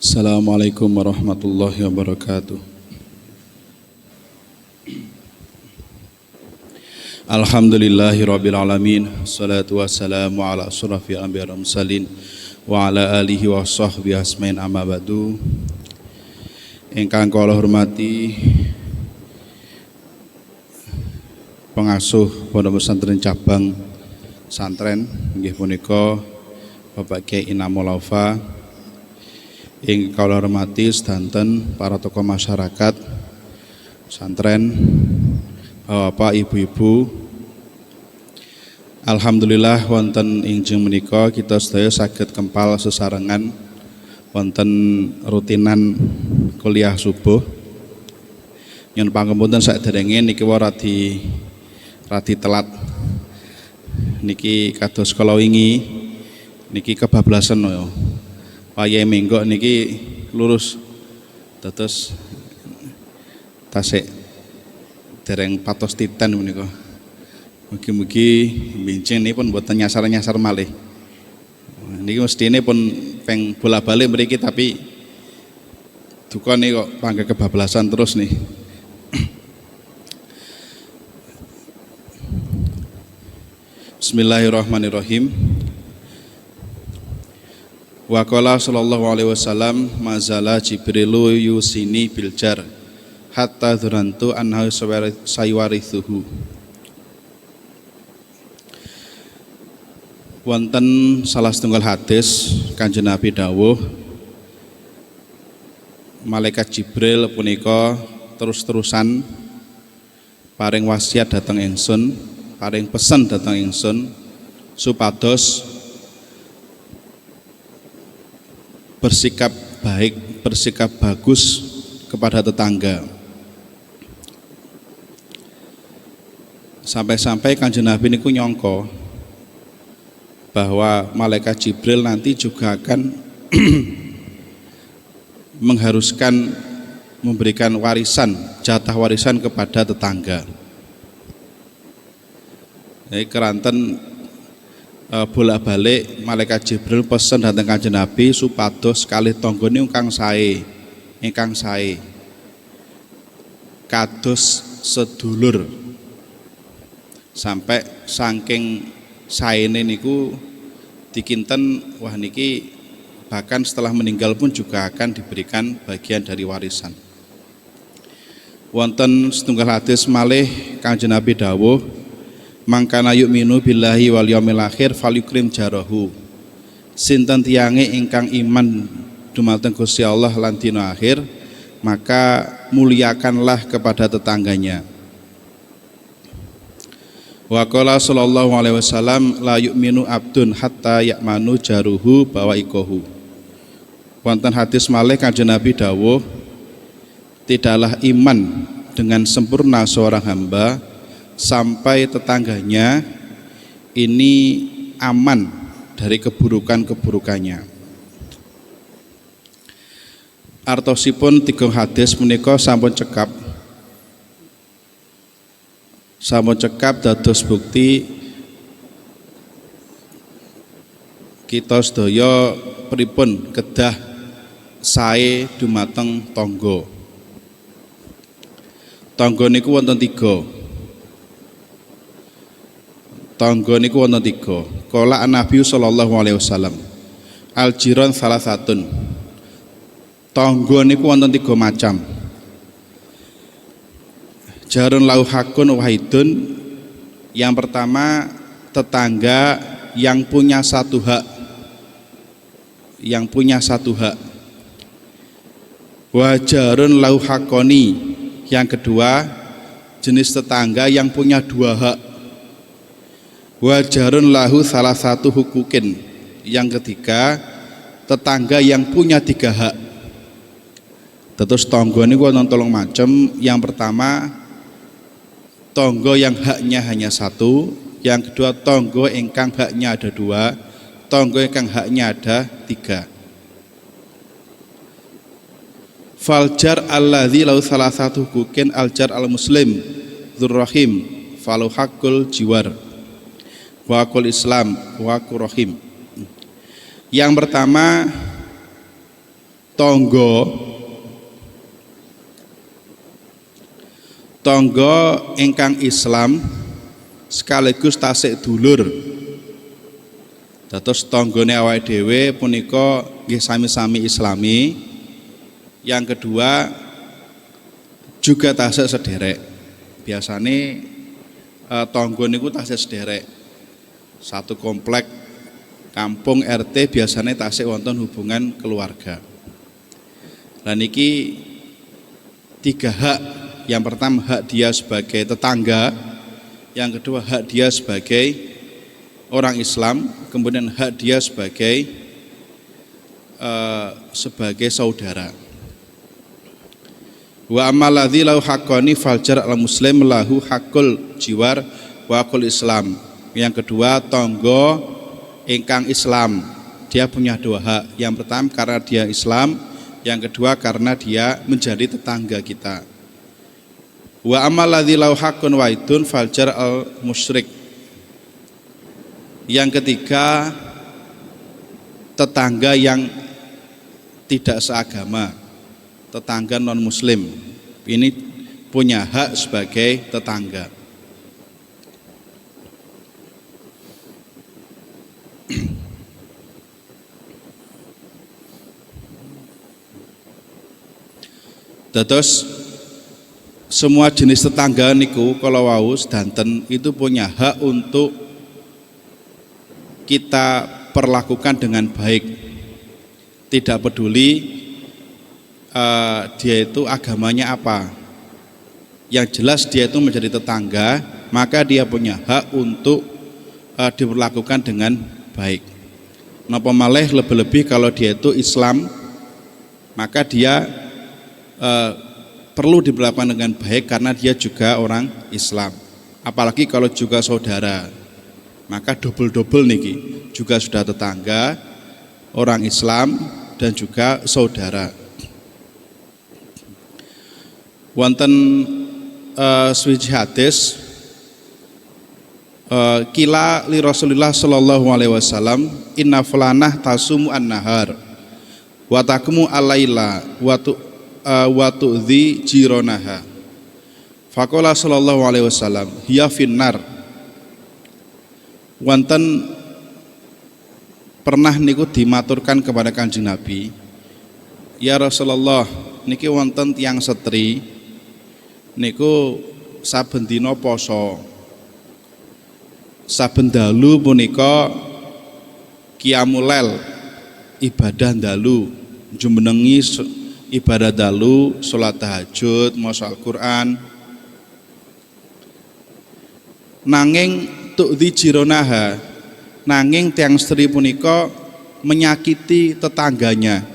Assalamualaikum warahmatullahi wabarakatuh. Alhamdulillahirabbil alamin. Shalatu wassalamu ala asyrafil anbiya'i wal mursalin wa ala alihi wa sahbihi asmain amma ba'du. Ingkang kula hormati pengasuh Pondok Pesantren Cabang Santren nggih punika Bapak Kyai Inamul Aufa. Ing kula hormati sedanten para tokoh masyarakat pesantren, Bapak Ibu-ibu. Alhamdulillah wonten ingjeng menika kita sedaya saged kempal sesarengan wonten rutinan kuliah subuh. Nyun pangapunten saderenge niki radi telat. Niki kados kala wingi niki kebablasan ya. Wayahe menggok niki lurus dados tasik dereng patos titan menika. Mugi-mugi bincang ini pun boten nyasar-nyasar malih. Niki mestine pun peng bola-balik mriki tapi duka nih kok pangke kebablasan terus nih. Bismillahirrahmanirrahim. Wa qala sallallahu alaihi wasallam mazala Jibrilu yusini biljar hatta dhurantu anha saywarithuhu. Wonten salah setunggal hadis Kanjeng Nabi dawuh malaikat Jibril punika terus-terusan paring wasiat dhateng ingsun, paring pesen dhateng ingsun supados bersikap baik, bersikap bagus kepada tetangga. Sampai-sampai Kanjeng Nabi niku nyongko bahwa malaikat Jibril nanti juga akan mengharuskan memberikan warisan, jatah warisan kepada tetangga. Jadi keranten bolak-balik malaikat Jibril pesen dhateng Kanjeng Nabi supados kalih tanggane ingkang sae kados sedulur, sampai saking saene niku dikinten wah niki bahkan setelah meninggal pun juga akan diberikan bagian dari warisan. Wonten setunggal hadis malih Kanjeng Nabi dawuh mangkana yu'minu billahi wal yaumil akhir falyukrim jarahu. Sinten tiyange ingkang iman dumateng Gusti Allah lan dina akhir, maka muliakanlah kepada tetangganya. Wa qala sallallahu alaihi wasallam la yu'minu abdun hatta ya'manu jaruhu bawaikohu. Wonten hadis malih Kanjeng Nabi dawuh tidaklah iman dengan sempurna seorang hamba sampai tetangganya ini aman dari keburukan-keburukannya. Artosipun tiga hadis menika sampun cekap dados bukti kita sedaya pripun kedah sae dumateng tangga. Tangga niku wonten tiga. Tangga niku wonten tiga. Qala Nabi sallallahu alaihi wasallam al jiran salasatun. Tangga niku wonten tiga macam. Jarun lau hakun wahidun. Yang pertama tetangga yang punya satu hak. Yang punya satu hak. Wa jarun lau hakoni. Yang kedua jenis tetangga yang punya dua hak. Wajarun lahu salah satu hukukin. Yang ketiga tetangga yang punya tiga hak. Terus tangga niku wonten telung macem. Yang pertama tangga yang haknya hanya satu. Yang kedua tangga ingkang haknya ada dua. Tangga ingkang haknya ada tiga. Faljar alladzi lahu salah satu hukukin aljar al muslim dzurrahim falu hakul jiwar Wakul Islam, Wakur Rahim. Yang pertama tangga ingkang Islam sekaligus tasik dulur. Dados tanggane awake dhewe punika nggih sami-sami Islami. Yang kedua juga tasik sederek. Biasane tangga niku tasik sederek. Satu komplek kampung RT biasanya tasik wonten hubungan keluarga. Dan niki 3 hak. Yang pertama hak dia sebagai tetangga, yang kedua hak dia sebagai orang Islam, kemudian hak dia sebagai saudara. Wa amaladzi lahu haqqani faljar al muslim lahu haqqul jiwar wa haqqul Islam. Yang kedua tangga ingkang Islam, dia punya 2 hak. Yang pertama karena dia Islam, yang kedua karena dia menjadi tetangga kita. Wa amal ladzi lahu haqqun waidun faljar al musyrik. Yang ketiga tetangga yang tidak seagama, tetangga non muslim, ini punya hak sebagai tetangga. Dados semua jenis tetangga niku kalau wau sedanten itu punya hak untuk kita perlakukan dengan baik. Tidak peduli dia itu agamanya apa. Yang jelas dia itu menjadi tetangga, maka dia punya hak untuk diperlakukan dengan baik. Napa malih lebih-lebih kalau dia itu Islam, maka dia perlu diperlakukan dengan baik karena dia juga orang Islam. Apalagi kalau juga saudara, maka double-double niki, juga sudah tetangga, orang Islam dan juga saudara. Wonten swiji hadis kila li Rasulillah sallallahu alaihi wasallam inna fulanah tasumu an-nahar wa takmu al-laila wa tu'dhi jironaha. Faqala sallallahu alaihi wasallam hiya finnar. Wonten pernah niku dimaturkan kepada Kanjeng Nabi, ya Rasulullah, niki wonten tiyang setri niku saben dina poso, saben dalu punika qiyamul lail, ibadah dalu, jumenengi ibadah dalu, salat tahajud, maca Al-Qur'an. Nanging tu'dhi jironaha, nanging tiang setri punika menyakiti tetangganya.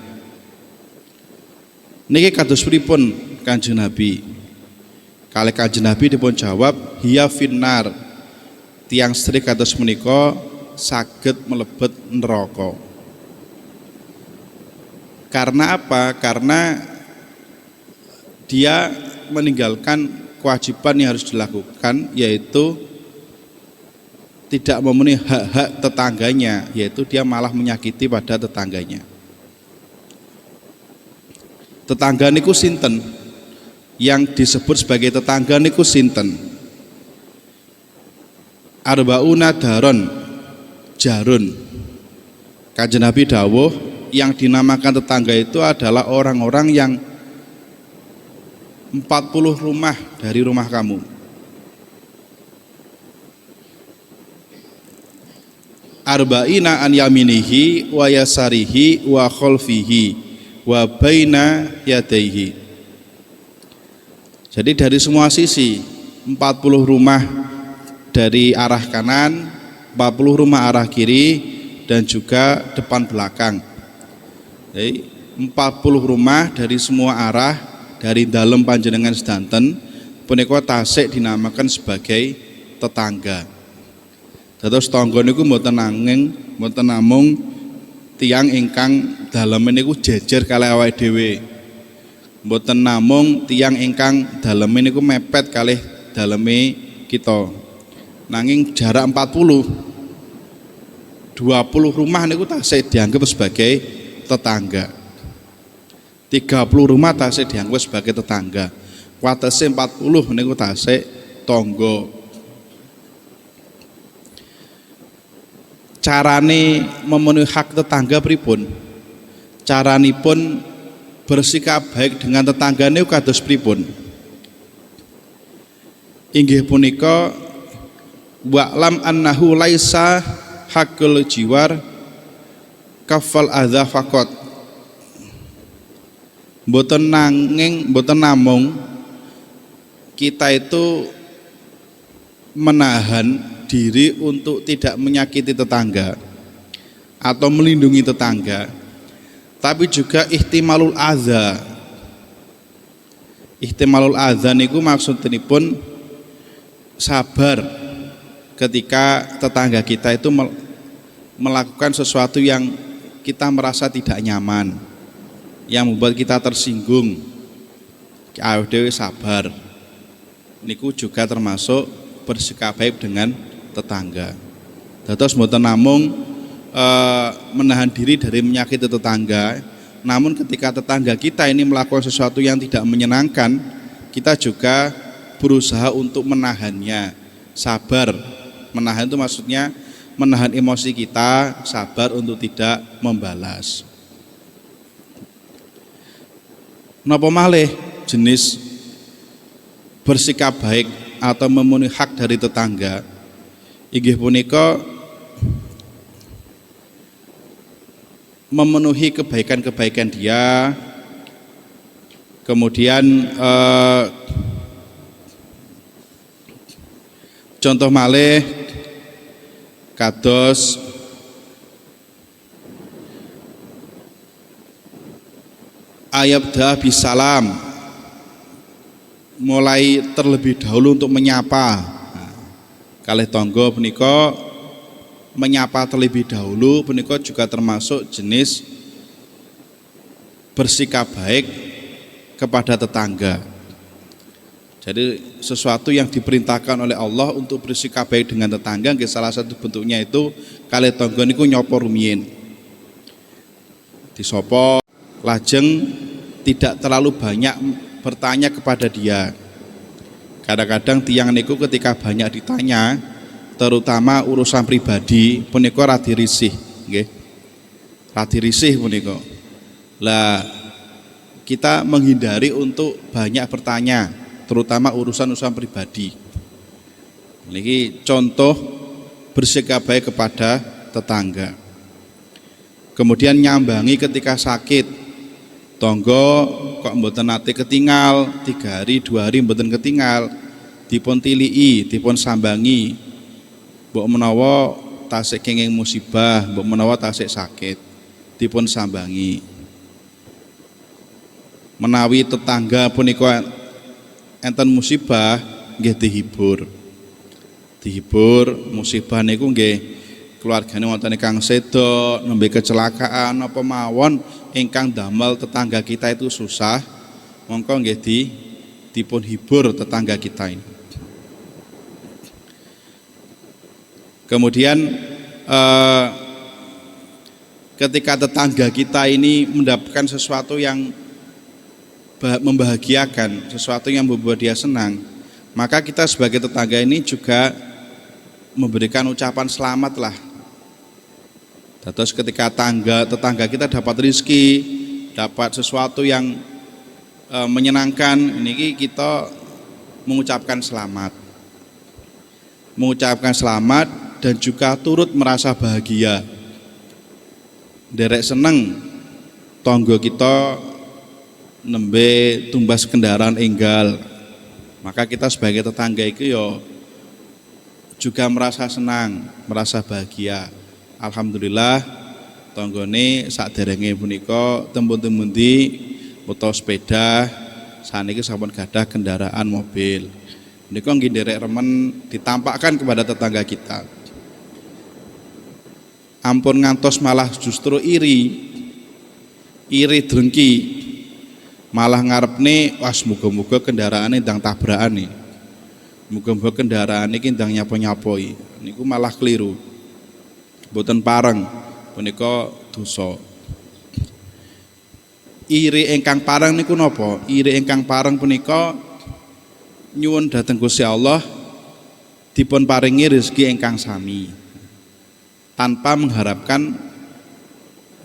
Niki kados pripun Kanjeng Nabi? Kalih Kanjeng Nabi dipun jawab, hiya finnar. Tiang setri kados punika saged mlebet neraka. Karena apa? Karena dia meninggalkan kewajiban yang harus dilakukan, yaitu tidak memenuhi hak-hak tetangganya, yaitu dia malah menyakiti pada tetangganya. Tetangga niku sinten? Yang disebut sebagai tetangga niku sinten? Arbauna daron jarun. Kanjeng Nabi dawuh, yang dinamakan tetangga itu adalah orang-orang yang 40 rumah dari rumah kamu. Arba'ina an yaminihi wa yasarihi wa khalfihi wa baina yadaihi. Jadi dari semua sisi 40 rumah dari arah kanan, 40 rumah arah kiri, dan juga depan belakang. Jadi 40 rumah dari semua arah, dari dalem panjenengan sedanten punika tasik dinamakan sebagai tetangga. Dados tangga niku mboten namung tiyang ingkang daleme niku jejer kalih awake dhewe. Mboten namung tiyang ingkang daleme niku mepet kalih daleme kita. Nanging jarak 20 rumah niku tasik dianggap sebagai tetangga. 30 rumah tasik dianggap sebagai tetangga. Watese 40 niku tasik tangga. Carane memenuhi hak tetangga pripun? Caranipun bersikap baik dengan tetanggane kados pripun? Inggih punika wa'lam annahu laisa haqqul jiwar kafal adza faqat. Mboten namung kita itu menahan diri untuk tidak menyakiti tetangga atau melindungi tetangga, tapi juga ihtimalul adza. Ihtimalul adza niku maksudipun sabar ketika tetangga kita itu melakukan sesuatu yang kita merasa tidak nyaman, yang membuat kita tersinggung. Awake dhewe sabar. Niku juga termasuk bersikap baik dengan tetangga. Dados mboten namung menahan diri dari menyakiti tetangga, namun ketika tetangga kita ini melakukan sesuatu yang tidak menyenangkan, kita juga berusaha untuk menahannya. Sabar. Menahan itu maksudnya menahan emosi kita, sabar untuk tidak membalas. Napa malih jenis bersikap baik atau memenuhi hak dari tetangga inggih punika memenuhi kebaikan-kebaikan dia, kemudian contoh malih kados ayabda bisalam, mulai terlebih dahulu untuk menyapa. Kalih tangga punika menyapa terlebih dahulu punika juga termasuk jenis bersikap baik kepada tetangga. Jadi sesuatu yang diperintahkan oleh Allah untuk bersikap baik dengan tetangga, salah satu bentuknya itu kalih tangga niku nyapa rumiyin. Disapa lajeng tidak terlalu banyak bertanya kepada dia. Kadang-kadang tiang niku ketika banyak ditanya, terutama urusan pribadi, punika radi risih, nggih. Radi risih punika. Lah kita menghindari untuk banyak bertanya, terutama urusan-urusan pribadi. Niki contoh bersikap baik kepada tetangga. Kemudian nyambangi ketika sakit. Tonggo kok mboten nate ketinggal 3 hari 2 hari mboten ketinggal, dipun tilii, dipun sambangi. Mbok menawa tasik kenging musibah, mbok menawa tasik sakit, dipun sambangi. Menawi tetangga punika enten musibah nggih dihibur. Dihibur musibah niku nggih keluargane wonten ingkang sedo, nembe kecelakaan apa mawon ingkang damel tetangga kita itu susah, mongko nggih dipun hibur tetangga kita ini. Kemudian ketika tetangga kita ini mendapatkan sesuatu yang membahagiakan, sesuatu yang membuat dia senang, maka kita sebagai tetangga ini juga memberikan ucapan selamat lah. Terus ketika tetangga kita dapat rezeki, dapat sesuatu yang menyenangkan, ini kita mengucapkan selamat. Mengucapkan selamat dan juga turut merasa bahagia. Derek seneng tangga kita nembe tumbas kendaraan enggal. Maka kita sebagai tetangga itu juga merasa senang, merasa bahagia. Alhamdulillah tanggane saderenge punika tempun-tempundi motor sepeda saniki sampun gadah kendaraan mobil. Menika nggih nderek remen ditampakkan kepada tetangga kita. Ampun ngantos malah justru iri drengki. Malah ngarepne was muga-muga kendaraane ndang tabrakan nih. Muga-muga kendaraan iki ndang nyapa-nyapoi. Niku malah keliru. Mboten pareng punika dosa. iri ingkang pareng niku napa? Iri ingkang pareng punika nyuwun dhateng Gusti Allah dipun paringi rezeki ingkang sami tanpa mengharapkan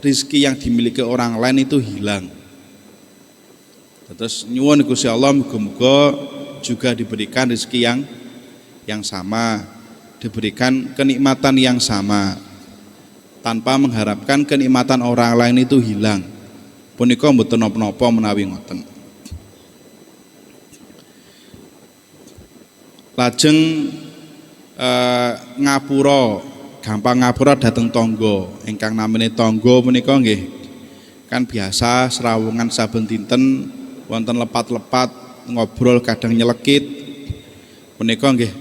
rezeki yang dimiliki orang lain itu hilang. Terus nyuwun Gusti Allah muga-muga juga diberikan rezeki yang sama, diberikan kenikmatan yang sama tanpa mengharapkan kenikmatan orang lain itu hilang. Punika mboten napa-napa menawi ngoten. Lajeng ngapura, gampang ngapura dhateng tangga. Ingkang namine tangga punika nggih kan biasa serawungan saben dinten wonten lepat-lepat ngobrol kadang nyelekit. Punika nggih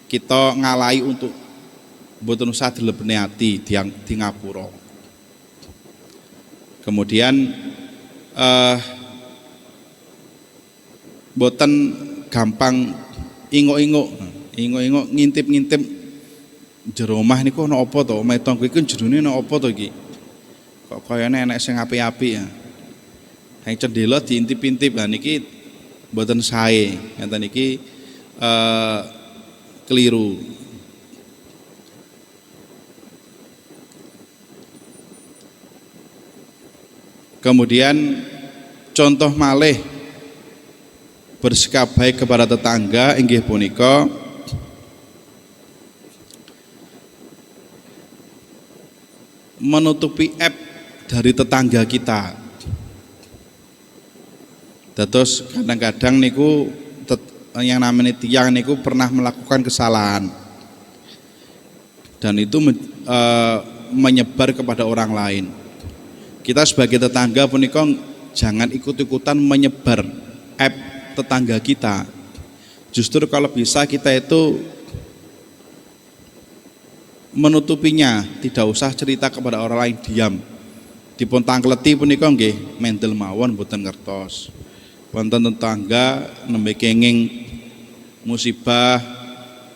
kita ngalahi untuk mboten usah dilebeni ati di ngapura. Kemudian mboten gampang inguk-inguk ngintip-ngintip jero omah niku ana apa to? Omahe tangga iku jerone ana apa to iki? Kok kayane enek sing apik-apik ya. Yang cendela diintip-intip. Lah niki mboten sae. Ngeten iki keliru. Kemudian contoh malih bersikap baik kepada tetangga inggih punika menutupi aib dari tetangga kita. Terus kadang-kadang niku yang namanya tiyang niku pernah melakukan kesalahan dan itu menyebar kepada orang lain. Kita sebagai tetangga punika jangan ikut-ikutan menyebar aib tetangga kita. Justru kalau bisa kita itu menutupinya, tidak usah cerita kepada orang lain, diam. Dipun tangkleti punika nggih mendel mawon boten ngertos. Wonten tetangga nembe kenging musibah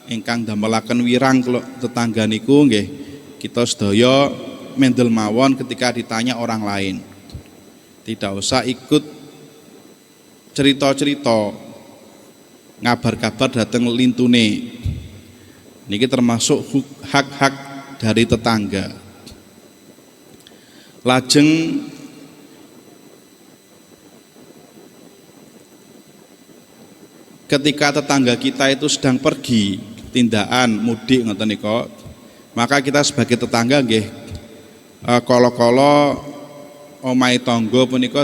ingkang damelaken wirang tetangga niku nggih kita sedaya mendel mawon ketika ditanya orang lain. Tidak usah ikut cerita-cerita ngabar-kabar dateng lintune. Niki termasuk hak-hak dari tetangga. Lajeng ketika tetangga kita itu sedang pergi tindakan mudik ngoten nika, maka kita sebagai tetangga nggih kala-kala omahe tangga punika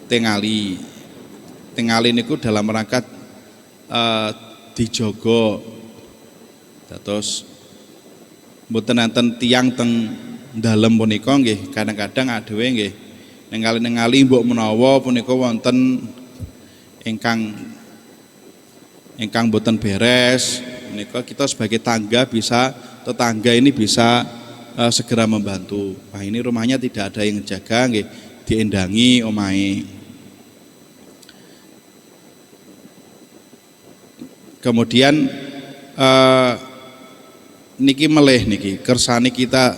tingali niku dalam rangka dijogo. Terus mboten enten tiyang teng dalem punika nggih kadang-kadang adewe nggih ningali-ningali mbok menawa punika wonten ingkang mboten beres menika kita sebagai tetangga ini bisa segera membantu. Wah ini rumahnya tidak ada yang jaga nggih diendangi omahe. Kemudian niki melih niki kersane kita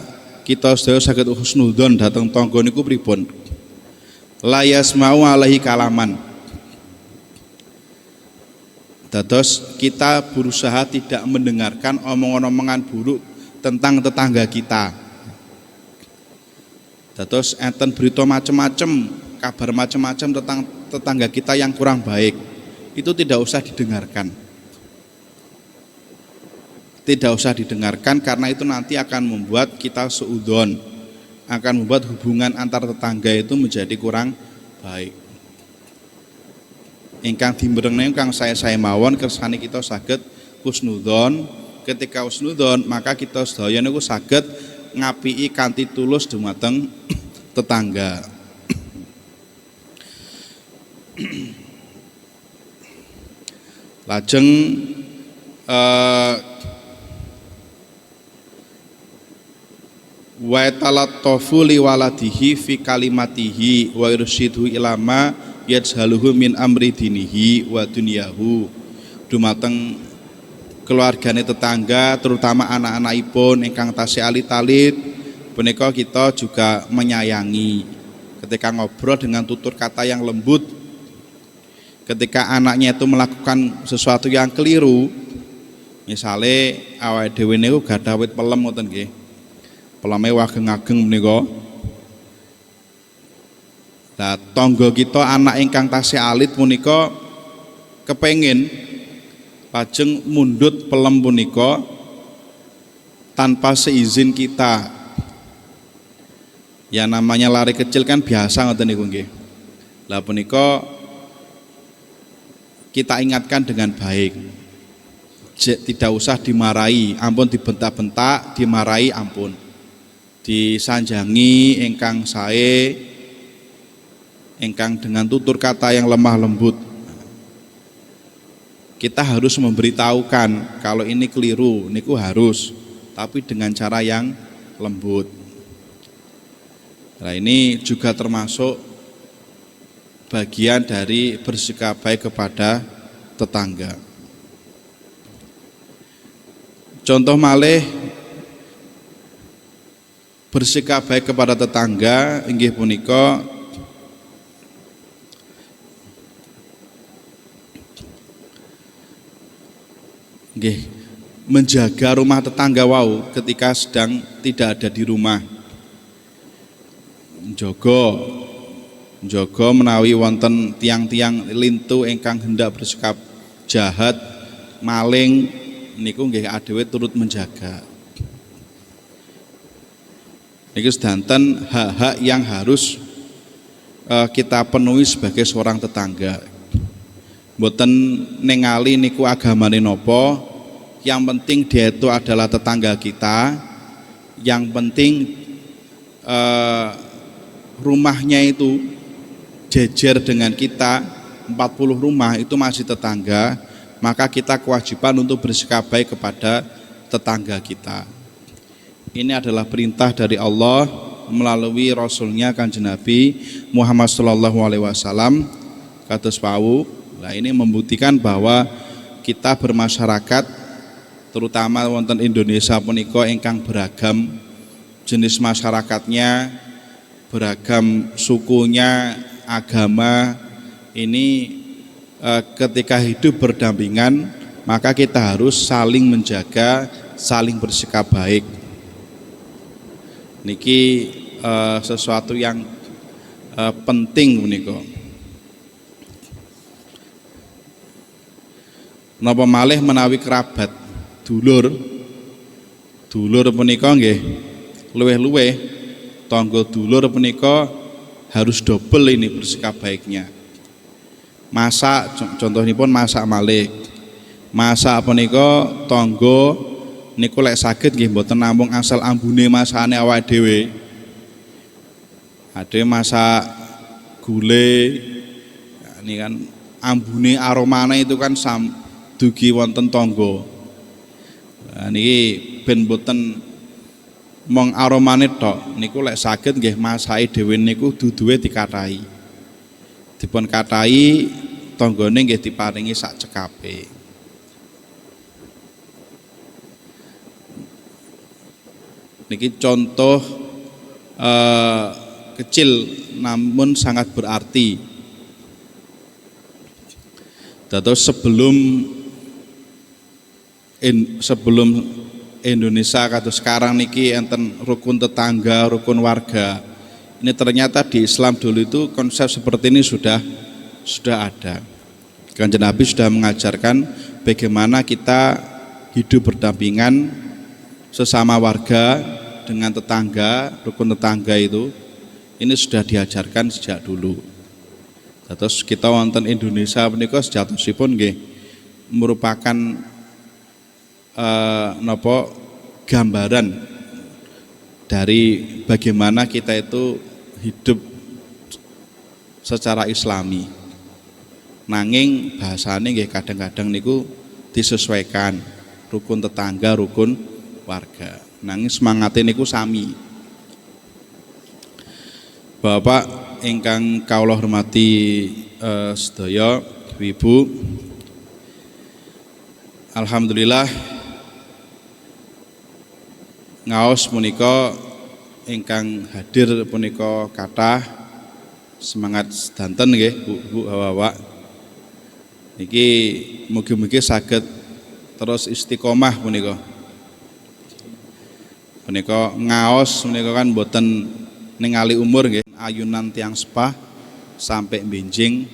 sedaya saged husnudzon dhateng tangga niku pripun? La yasma'u alaihi kalaman. Dados kita berusaha tidak mendengarkan omongan-omongan buruk tentang tetangga kita. Dados enten berita macam-macam, kabar macam-macam tentang tetangga kita yang kurang baik. Itu tidak usah didengarkan. Tidak usah didengarkan karena itu nanti akan membuat kita suudzon, akan membuat hubungan antar tetangga itu menjadi kurang baik. Ingkang dimrene ingkang saya mawon kersane kita saged husnudzon. Ketika husnudzon maka kita sedaya niku saged ngapiki kanthi tulus dumateng tetangga. Lajeng wa talattafu li waladihi fi kalimatihi wa irsyidhu ilama yajhaluhu min amri dinihi wa dunyahu. Dumateng keluargane tetangga terutama anak-anakipun ingkang tasih alit-alit punika kita juga menyayangi ketika ngobrol dengan tutur kata yang lembut, ketika anaknya itu melakukan sesuatu yang keliru, misalnya awake dhewe niku gadah wit pelem ngoten nggih. Peleme wageng-ageng menika. Lah tangga kita anak ingkang tasih alit punika kepengin lajeng mundhut pelem punika tanpa seizin kita. Ya namanya lari kecil kan biasa ngoten niku nggih. Lah punika kita ingatkan dengan baik. Tidak usah dimarahi, ampun dibentak-bentak, dimarahi ampun. Disanjangi ingkang sae, ingkang dengan tutur kata yang lemah lembut. Kita harus memberitahukan kalau ini keliru, niku harus, tapi dengan cara yang lembut. Nah ini juga termasuk bagian dari bersikap baik kepada tetangga. Contoh malih bersikap baik kepada tetangga inggih punika nggih menjaga rumah tetangga wau ketika sedang tidak ada di rumah. Njaga menawi wonten tiang-tiang lintu ingkang hendak bersikap jahat, maling niku nggih adewe turut menjaga. Niku sedanten hak-hak yang harus kita penuhi sebagai seorang tetangga. Mboten ningali niku agamane napa, yang penting dia itu adalah tetangga kita. Yang penting rumahnya itu jejer dengan kita, 40 rumah itu masih tetangga, maka kita kewajiban untuk bersikap baik kepada tetangga kita. Ini adalah perintah dari Allah melalui Rasulnya Kanjeng Nabi Muhammad SAW kados wau. Nah ini membuktikan bahwa kita bermasyarakat, terutama wonten Indonesia punika ingkang beragam jenis masyarakatnya, beragam sukunya, agama, ini ketika hidup berdampingan maka kita harus saling menjaga, saling bersikap baik. Niki sesuatu yang penting punika. Napa malih menawi kerabat, dulur punika nggih luweh-luweh tangga dulur punika harus double ini bersikap baiknya. Masak contohipun masak malih. Masak punika tangga niku lek saged nggih mboten namung asal ambune masakane awake dhewe. Ade masak gule ini kan ambune aromane itu kan dugi wonten tangga. Nah niki ben mboten mong aromane tok niku lek saged nggih masake dhewe niku duduhe dikathahi. Dipun kathahi tanggane nggih diparingi sak cekape. Niki contoh kecil namun sangat berarti. Dados sebelum Indonesia kados sekarang niki enten rukun tetangga, rukun warga. Ini ternyata di Islam dulu itu konsep seperti ini sudah ada. Kanjeng Nabi sudah mengajarkan bagaimana kita hidup berdampingan sesama warga dengan tetangga, rukun tetangga itu. Ini sudah diajarkan sejak dulu. Terus kita wonten Indonesia menika sejatosipun nggih merupakan gambaran dari bagaimana kita itu hidup secara Islami. Nanging bahasane nggih kadang-kadang niku disesuaikan rukun tetangga, rukun warga. Nanging semangate niku sami. Bapak ingkang kawula hormati sedaya Ibu, alhamdulillah ngaos punika ingkang hadir punika kathah Semangat sedanten nggih Bu Bapak. Niki mugi-mugi saged terus istiqomah punika. Punika ngaos punika kan boten ningali umur nggih, ayunan tiang sepah sampai benjing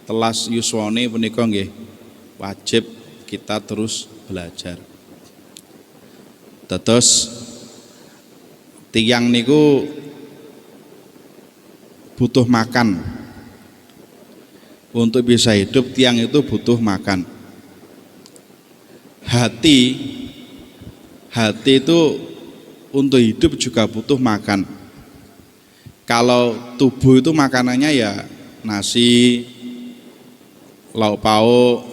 telas yuswane punika nggih wajib kita terus belajar. Dados tiang niku butuh makan. Untuk bisa hidup tiang itu butuh makan. Hati itu untuk hidup juga butuh makan. Kalau tubuh itu makanannya ya nasi, lauk pauk.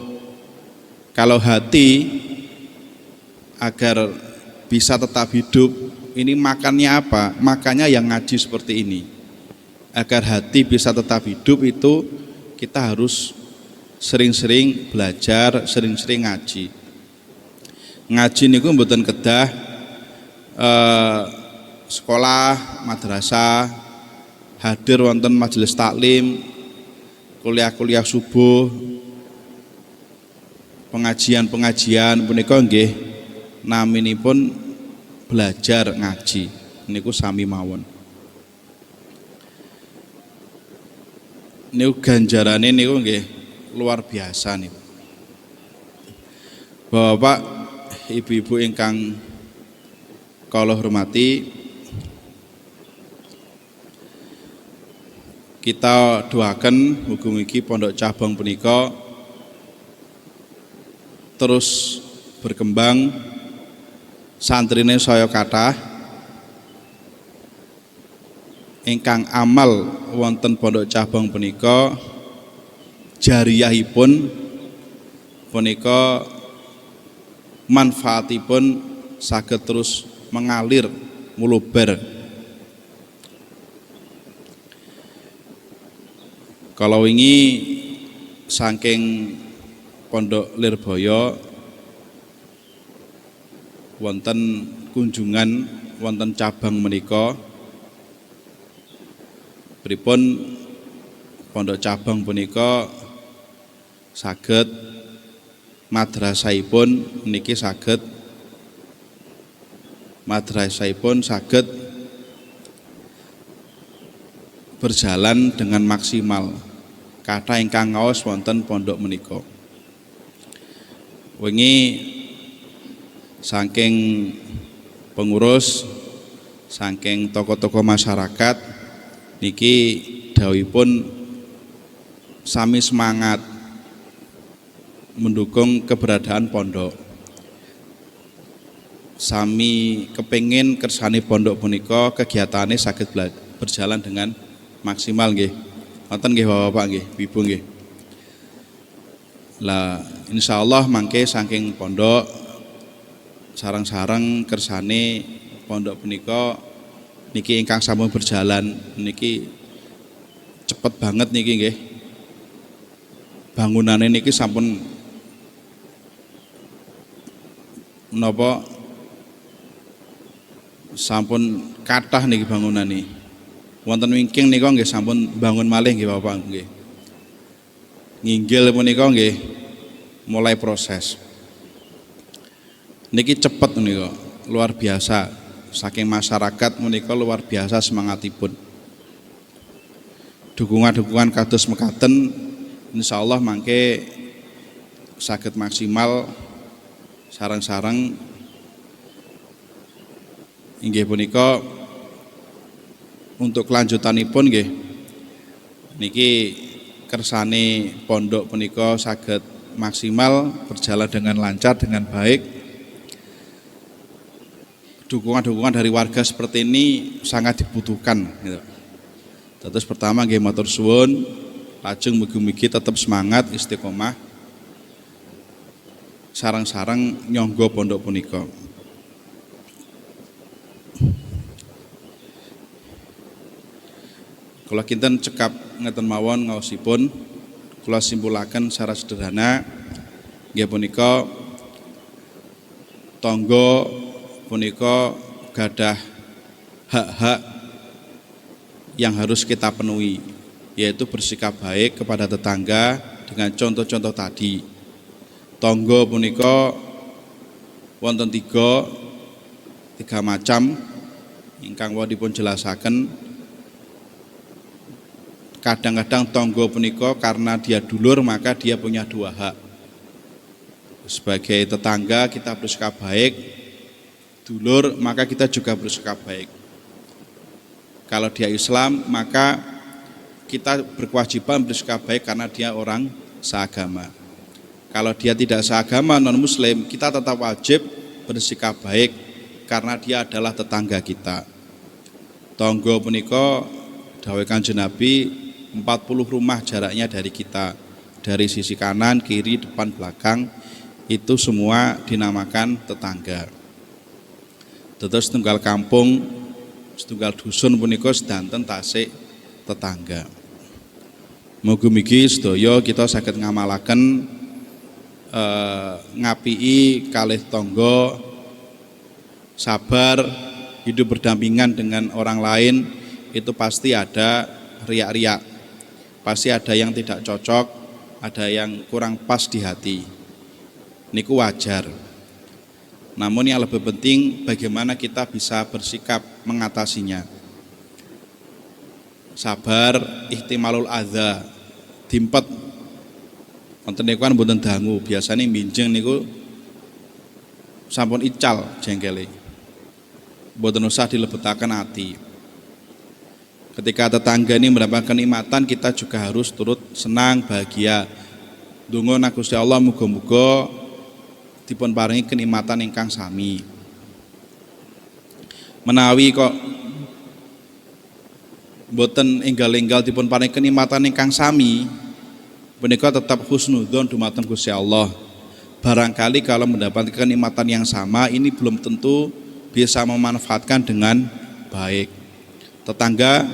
Kalau hati agar bisa tetap hidup, ini makannya apa? Makannya yang ngaji seperti ini. Agar hati bisa tetap hidup itu kita harus sering-sering belajar, sering-sering ngaji. Ngaji niku mboten kedah sekolah, madrasah, hadir wonten majelis taklim, kuliah-kuliah subuh, pengajian-pengajian punika nggih naminipun belajar ngaji. Niku sami mawon. Niku ganjarane niku nggih luar biasa niku. Bapak, ibu-ibu ingkang kula hormati, kita doaken mugi-mugi pondok cabang punika terus berkembang, santrine saya kathah, ingkang amal wonten pondok cabang punika jariyahipun punika manfaatipun saged terus mengalir muluber. Kalau wingi saking Pondok Lirboyo wonten kunjungan wonten cabang menika, pripun pondok cabang punika saged madrasahipun niki saged berjalan dengan maksimal. Kathah ingkang ngaos wonten pondok menika. Wingi saking pengurus, saking tokoh-tokoh masyarakat niki dawuhipun sami semangat mendukung keberadaan pondok. Sami kepengin kersane pondok punika kegiatane saged berjalan dengan maksimal nggih. Wonten nggih Bapak nggih, Ibu nggih. Lah insyaallah mangke saking pondok sareng-sareng kersane pondok punika niki ingkang sampun berjalan niki cepet banget niki nggih. Bangunane niki sampun menapa sampun kathah niki bangunane. Wonten wingking nika nggih sampun bangun malih nggih Bapak nggih. Nginggil punika nggih mulai proses. Niki cepet nika, luar biasa. Saking masyarakat menika luar biasa semangatipun. Dukungan-dukungan kados mekaten insyaallah mangke saged maksimal sareng-sareng inggih punika untuk kelanjutanipun nggih niki kersane pondok punika saged maksimal berjalan dengan lancar dengan baik. Dukungan-dukungan dari warga seperti ini sangat dibutuhkan gitu. Terus pertama nggih matur suwun, lajeng mugi-mugi tetap semangat istiqomah sareng-sareng nyangga pondok punika. Kula kinten cekap ngeten mawon ngaosipun, kula simpulaken secara sederhana nggih punika tangga punika gadah hak-hak yang harus kita penuhi. yaitu bersikap baik kepada tetangga dengan contoh-contoh tadi. Tangga punika wonten tiga macam ingkang wau dipun jelasaken. Kadang-kadang tangga punika karena dia dulur maka dia punya dua hak. Sebagai tetangga kita bersikap baik, dulur maka kita juga bersikap baik. Kalau dia Islam maka kita berkewajiban bersikap baik karena dia orang seagama. Kalau dia tidak seagama, non-muslim, kita tetap wajib bersikap baik karena dia adalah tetangga kita. Tangga punika dawuh Kanjeng Nabi 40 rumah jaraknya dari kita, dari sisi kanan, kiri, depan, belakang, itu semua dinamakan tetangga. Terus setunggal kampung, setunggal dusun punika sedanten tasik tetangga. Mugi-mugi sedaya kita saged ngamalaken ngapii kalih tangga, sabar, hidup berdampingan dengan orang lain. Itu pasti ada riak-riak, pasti ada yang tidak cocok, ada yang kurang pas di hati. Niku wajar. Namun yang lebih penting bagaimana kita bisa bersikap mengatasinya. Sabar, ihtimalul adza, dimpet. Wonten niku kan mboten dangu, biasane minjeng niku sampun ical jengkele. Mboten usah dilebetaken ati. Ketika tetangga ini mendapatkan kenikmatan, kita juga harus turut senang, bahagia. Ndonga nang Gusti Allah muga-muga dipun paringi kenikmatan ingkang sami. Menawi kok mboten enggal-enggal dipun paringi kenikmatan ingkang sami, punika tetap husnudzon dumateng Gusti Allah. Barangkali kalau mendapatkan kenikmatan yang sama, ini belum tentu bisa memanfaatkan dengan baik. Tetangga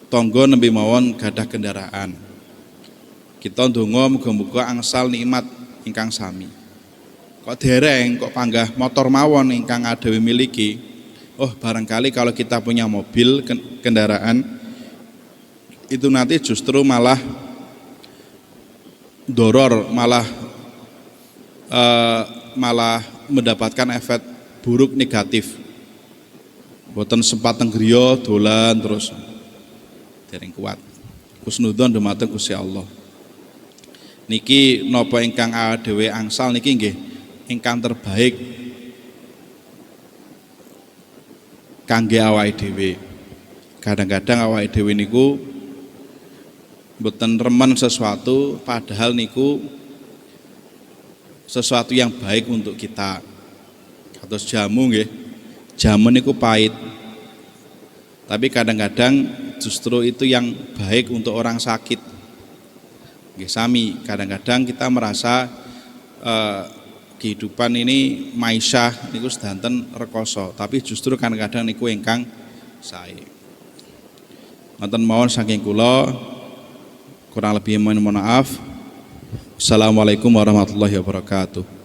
tangga nembe mawon gadah kendaraan. Kita ndonga muga-muga angsal nikmat ingkang sami. Kok dereng kok panggah motor mawon ingkang adewe miliki. Oh, barangkali kalau kita punya mobil kendaraan itu nanti justru malah doror, malah mendapatkan efek buruk negatif. Boten sempat tenggriya dolan terus dereng kuat. Husnudzon dumateng Gusti Allah. Niki napa ingkang dhewe angsal niki nggih ingkang terbaik kangge awake dhewe. Kadang-kadang awake dhewe niku boten remen sesuatu padahal niku sesuatu yang baik untuk kita. Kados jamu nggih. Jamu niku pahit. Tapi kadang-kadang justru itu yang baik untuk orang sakit. Nggih sami, kadang-kadang kita merasa kehidupan ini maisyah niku sedanten rekoso, tapi justru kadang-kadang niku ingkang sae. Wonten mawon saking kula, kurang lebih mohon maaf. Assalamualaikum warahmatullahi wabarakatuh.